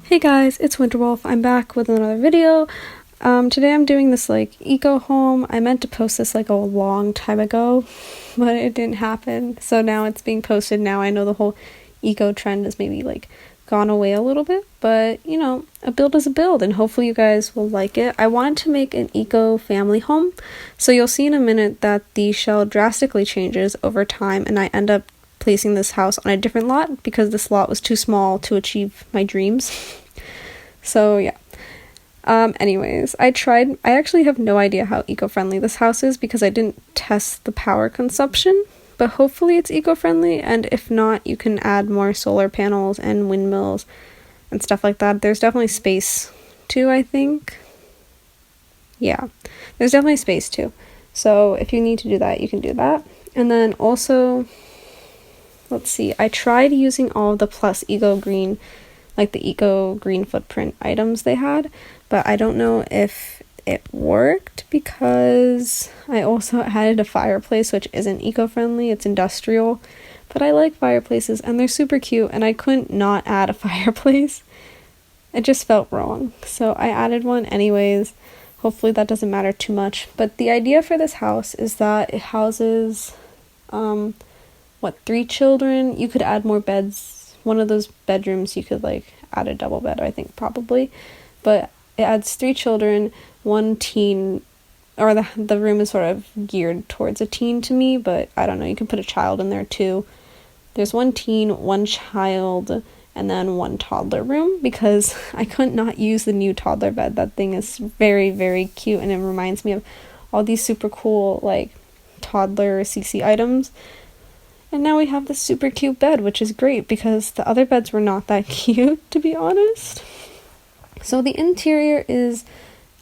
Hey guys, it's Winterwolf. I'm back with another video. Today I'm doing this eco home. I meant to post this a long time ago, but it didn't happen. So now it's being posted. Now I know the whole eco trend has maybe gone away a little bit, but a build is a build and hopefully you guys will like it. I wanted to make an eco family home. So you'll see in a minute that the shell drastically changes over time and I end up placing this house on a different lot because this lot was too small to achieve my dreams. So yeah. Anyways, I actually have no idea how eco-friendly this house is because I didn't test the power consumption, but hopefully it's eco-friendly, and if not, you can add more solar panels and windmills and stuff like that. There's definitely space too, I think. Yeah, there's definitely space too. So if you need to do that, you can do that. And then also, let's see, I tried using all of the Plus Eco Green, the Eco Green footprint items they had, but I don't know if it worked because I also added a fireplace, which isn't eco-friendly, it's industrial, but I like fireplaces and they're super cute and I couldn't not add a fireplace. It just felt wrong, so I added one anyways. Hopefully that doesn't matter too much, but the idea for this house is that it houses 3 children. You could add more beds. One of those bedrooms you could add a double bed, I think, probably, but it adds 3 children, 1 teen, or the room is sort of geared towards a teen to me, but I don't know, you can put a child in there too. There's 1 teen, 1 child, and then 1 toddler room because I could not use the new toddler bed. That thing is very, very cute and it reminds me of all these super cool toddler CC items. And now we have this super cute bed, which is great because the other beds were not that cute, to be honest. So the interior is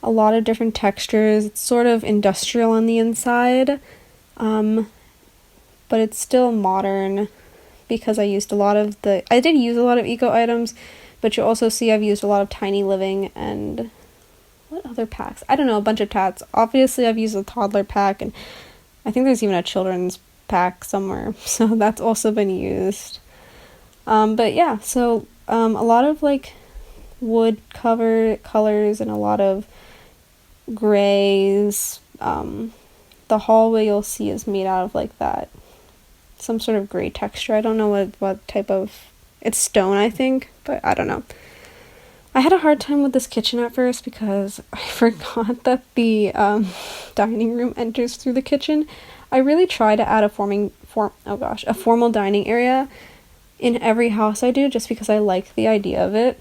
a lot of different textures. It's sort of industrial on the inside, but it's still modern because I did use a lot of eco items, but you also see I've used a lot of Tiny Living and what other packs? I don't know, a bunch of tats. Obviously I've used a toddler pack and I think there's even a children's pack somewhere, so that's also been used. But yeah, so a lot of wood cover colors and a lot of grays. The hallway you'll see is made out of that some sort of gray texture. I don't know what type of, it's stone I think, but I don't know. I had a hard time with this kitchen at first because I forgot that the dining room enters through the kitchen. I really try to add a formal dining area in every house I do just because I like the idea of it.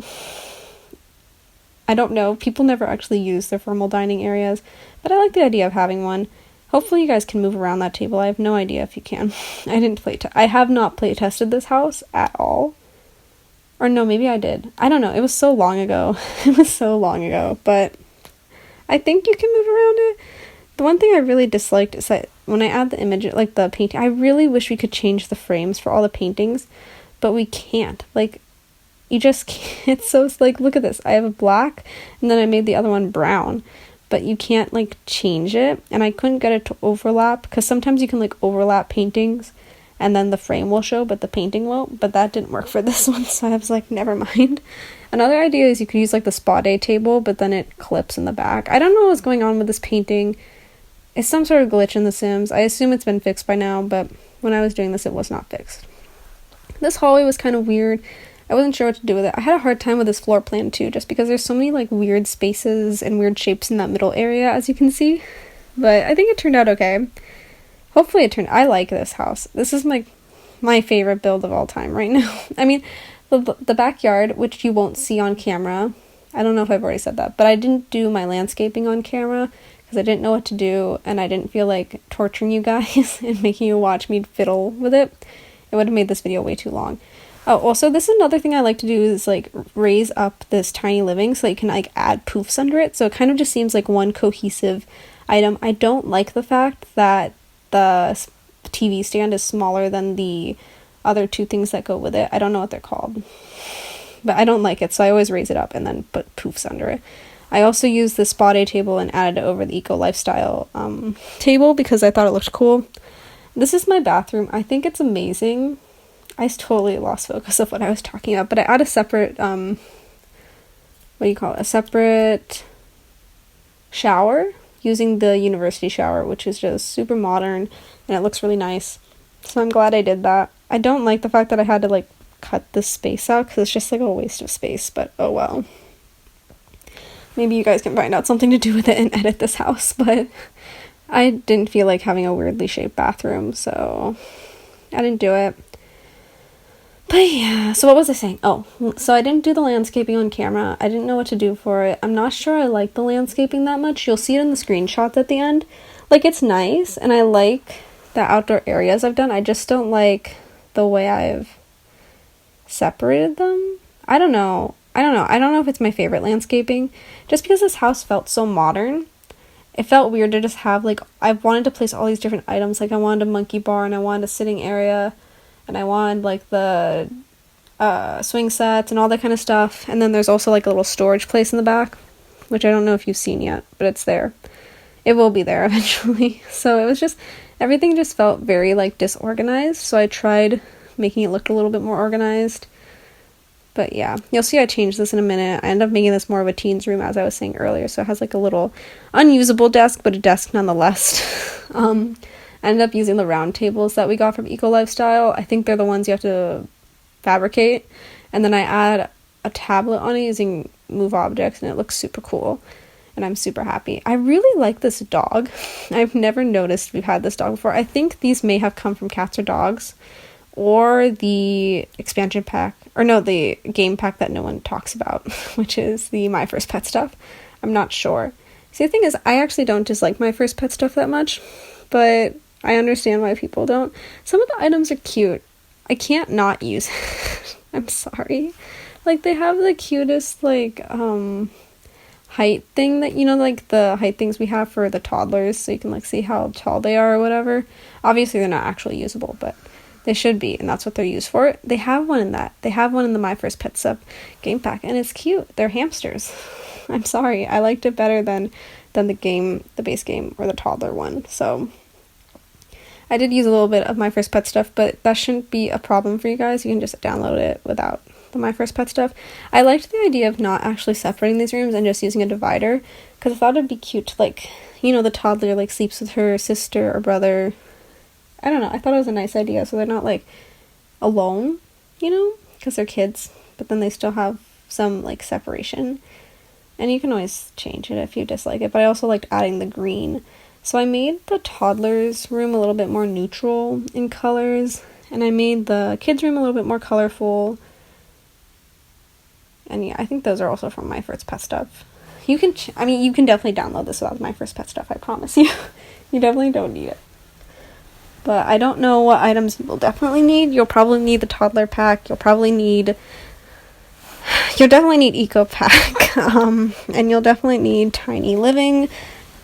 I don't know, people never actually use their formal dining areas, but I like the idea of having one. Hopefully you guys can move around that table. I have no idea if you can. I have not play tested this house at all. Or no, maybe I did. I don't know. It was so long ago. But I think you can move around it. The one thing I really disliked is that when I add the image, the painting, I really wish we could change the frames for all the paintings, but we can't. You just can't. It's so, look at this. I have a black, and then I made the other one brown, but you can't, change it, and I couldn't get it to overlap, because sometimes you can, overlap paintings, and then the frame will show, but the painting won't, but that didn't work for this one, so I was never mind. Another idea is you could use, the spa day table, but then it clips in the back. I don't know what's going on with this painting. It's some sort of glitch in The Sims. I assume it's been fixed by now, but when I was doing this, it was not fixed. This hallway was kind of weird. I wasn't sure what to do with it. I had a hard time with this floor plan too, just because there's so many weird spaces and weird shapes in that middle area, as you can see. But I think it turned out okay. Hopefully I like this house. This is my favorite build of all time right now. I mean, the backyard, which you won't see on camera, I don't know if I've already said that, but I didn't do my landscaping on camera because I didn't know what to do and I didn't feel like torturing you guys and making you watch me fiddle with it. It would have made this video way too long. Oh, also, this is another thing I like to do is raise up this Tiny Living so that you can add poofs under it, so it kind of just seems like one cohesive item. I don't like the fact that the TV stand is smaller than the other 2 things that go with it. I don't know what they're called, but I don't like it, so I always raise it up and then put poofs under it. I also used the spa day table and added it over the eco lifestyle table because I thought it looked cool. This is my bathroom. I think it's amazing. I totally lost focus of what I was talking about, but I add a separate what do you call it, a separate shower using the university shower, which is just super modern and it looks really nice. So I'm glad I did that. I don't like the fact that I had to like cut this space out because it's just like a waste of space, but oh well. Maybe you guys can find out something to do with it and edit this house, but I didn't feel like having a weirdly shaped bathroom, so I didn't do it. But yeah, so what was I saying? Oh, so I didn't do the landscaping on camera. I didn't know what to do for it. I'm not sure I like the landscaping that much. You'll see it in the screenshots at the end. Like, it's nice, and I like the outdoor areas I've done. I just don't like the way I've separated them. I don't know if it's my favorite landscaping. Just because this house felt so modern, it felt weird to just have, like, I wanted to place all these different items. Like, I wanted a monkey bar, and I wanted a sitting area, and I wanted, like, the swing sets and all that kind of stuff. And then there's also, like, a little storage place in the back, which I don't know if you've seen yet, but it's there. It will be there eventually. So it was just, everything just felt very, like, disorganized. So I tried making it look a little bit more organized. But yeah, you'll see I changed this in a minute. I ended up making this more of a teens room, as I was saying earlier. So it has like a little unusable desk, but a desk nonetheless. I ended up using the round tables that we got from Eco Lifestyle. I think they're the ones you have to fabricate. And then I add a tablet on it using Move Objects, and it looks super cool. And I'm super happy. I really like this dog. I've never noticed we've had this dog before. I think these may have come from Cats or Dogs, or the expansion pack, or no, the game pack that no one talks about, which is the My First Pet stuff. I'm not sure. See, the thing is, I actually don't dislike My First Pet stuff that much, but I understand why people don't. Some of the items are cute. I can't not use it. I'm sorry. Like, they have the cutest, like, height thing that, you know, like the height things we have for the toddlers, so you can, like, see how tall they are or whatever. Obviously, they're not actually usable, but they should be, and that's what they're used for. They have one in that. They have one in the My First Pet Sub game pack, and it's cute. They're hamsters. I'm sorry. I liked it better than the base game, or the toddler one. So I did use a little bit of My First Pet stuff, but that shouldn't be a problem for you guys. You can just download it without the My First Pet stuff. I liked the idea of not actually separating these rooms and just using a divider, because I thought it'd be cute to, like, you know, the toddler, like, sleeps with her sister or brother. I don't know, I thought it was a nice idea, so they're not, like, alone, you know, because they're kids, but then they still have some, like, separation, and you can always change it if you dislike it. But I also liked adding the green, so I made the toddler's room a little bit more neutral in colors, and I made the kids' room a little bit more colorful, and yeah, I think those are also from My First Pet stuff. You can, you can definitely download this without My First Pet stuff, I promise you. You definitely don't need it. But I don't know what items you will definitely need. You'll probably need the toddler pack. You'll definitely need Eco Pack. And you'll definitely need Tiny Living.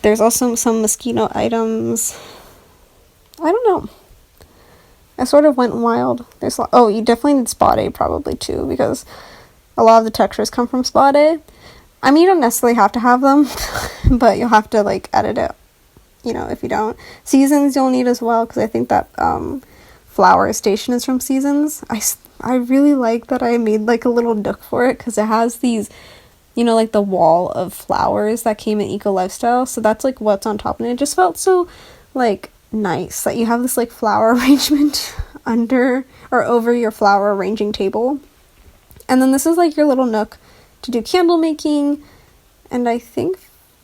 There's also some mosquito items. I don't know. I sort of went wild. You definitely need Spa Day probably too, because a lot of the textures come from Spa Day. I mean, you don't necessarily have to have them, but you'll have to, like, edit it, you know, if you don't. Seasons you'll need as well, because I think that flower station is from Seasons. I really like that I made, like, a little nook for it, because it has these, you know, like, the wall of flowers that came in Eco Lifestyle, so that's, like, what's on top, and it just felt so, like, nice that you have this, like, flower arrangement under or over your flower arranging table. And then this is, like, your little nook to do candle making, and I think,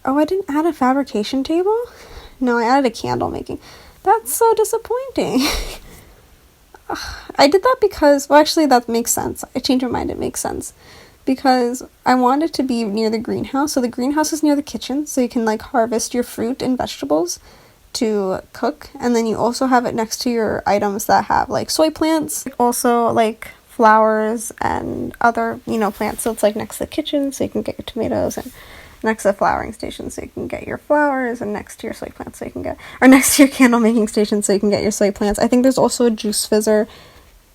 I didn't add a fabrication table? No, I added a candle making. That's so disappointing. I did that because, well, actually, that makes sense. I changed my mind, it makes sense. Because I wanted it to be near the greenhouse. So the greenhouse is near the kitchen, so you can, like, harvest your fruit and vegetables to cook. And then you also have it next to your items that have, like, soy plants. Also, like, flowers and other, you know, plants. So it's, like, next to the kitchen, so you can get your tomatoes, and next to the flowering station, so you can get your flowers, and next to your soy plants, so you can get, or next to your candle making station, so you can get your soy plants. I think there's also a juice fizzer,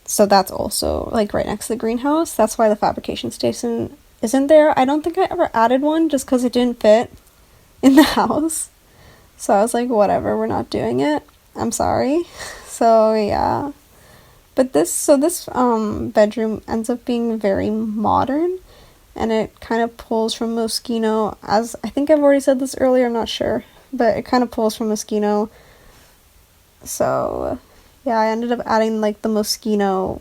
so that's also, like, right next to the greenhouse. That's why the fabrication station isn't there. I don't think I ever added one, just because it didn't fit in the house. So I was like, whatever, we're not doing it. I'm sorry. So yeah. But this bedroom ends up being very modern. and it kind of pulls from Moschino, as I think I've already said this earlier, I'm not sure, but it kind of pulls from Moschino. So yeah, I ended up adding like the Moschino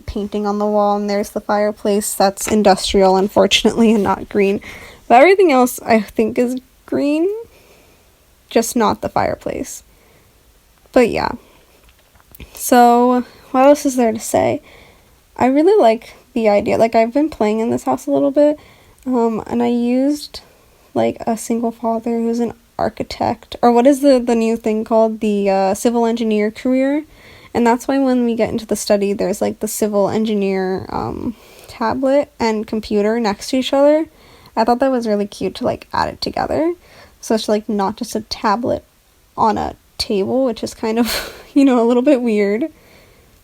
painting on the wall, and there's the fireplace. That's industrial, unfortunately, and not green. But everything else I think is green, just not the fireplace. But yeah. So what else is there to say? I really like the idea. Like, I've been playing in this house a little bit, and I used like a single father who's an architect, or what is the new thing called, the civil engineer career. And that's why when we get into the study, there's like the civil engineer tablet and computer next to each other. I thought that was really cute to like add it together, so it's like not just a tablet on a table, which is kind of a little bit weird.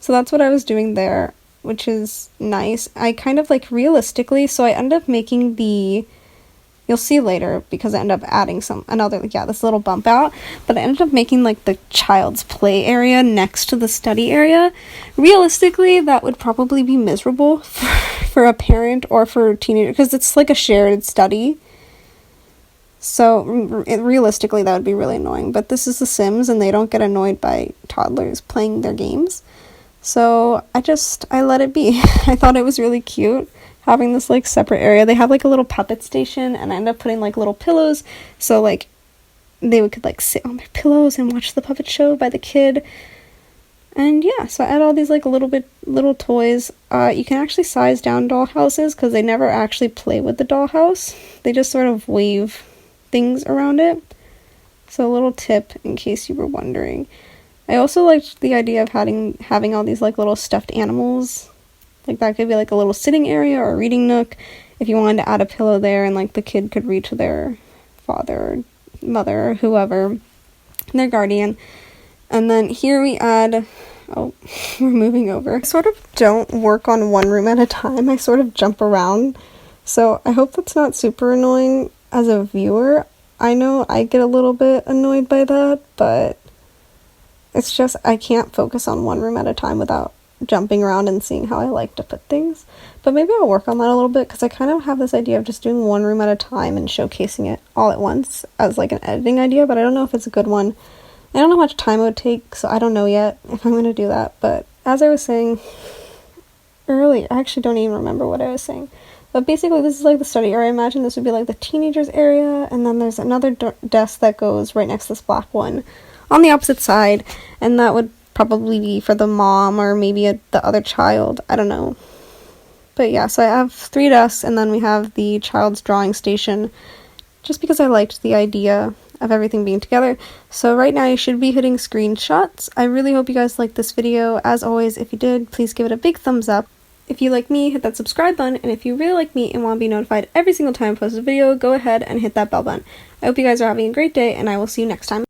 So that's what I was doing there, which is nice. I kind of like realistically, so I ended up making you'll see later, because I ended up adding this little bump out, but I ended up making like the child's play area next to the study area. Realistically, that would probably be miserable for a parent or for a teenager, because it's like a shared study. So realistically, that would be really annoying. But this is The Sims, and they don't get annoyed by toddlers playing their games. So I let it be. I thought it was really cute having this like separate area. They have like a little puppet station, and I ended up putting like little pillows, so like they could like sit on their pillows and watch the puppet show by the kid. And yeah, so I add all these like little toys. You can actually size down doll houses, because they never actually play with the dollhouse. They just sort of wave things around it. So a little tip in case you were wondering. I also liked the idea of having all these like little stuffed animals. Like, that could be like a little sitting area or a reading nook if you wanted to add a pillow there, and like the kid could read to their father or mother or whoever, their guardian. And then here we add, we're moving over. I sort of don't work on one room at a time. I sort of jump around. So I hope that's not super annoying as a viewer. I know I get a little bit annoyed by that, but it's just I can't focus on one room at a time without jumping around and seeing how I like to put things. But maybe I'll work on that a little bit, because I kind of have this idea of just doing one room at a time and showcasing it all at once as like an editing idea, but I don't know if it's a good one. I don't know how much time it would take, so I don't know yet if I'm going to do that. But as I was saying earlier, I actually don't even remember what I was saying. But basically, this is like the study area. I imagine this would be like the teenagers area, and then there's another desk that goes right next to this black one on the opposite side, and that would probably be for the mom or maybe the other child. I don't know. But yeah, so I have 3 desks, and then we have the child's drawing station, just because I liked the idea of everything being together. So right now you should be hitting screenshots. I really hope you guys liked this video. As always, if you did, please give it a big thumbs up. If you like me, hit that subscribe button, and if you really like me and want to be notified every single time I post a video, go ahead and hit that bell button. I hope you guys are having a great day, and I will see you next time.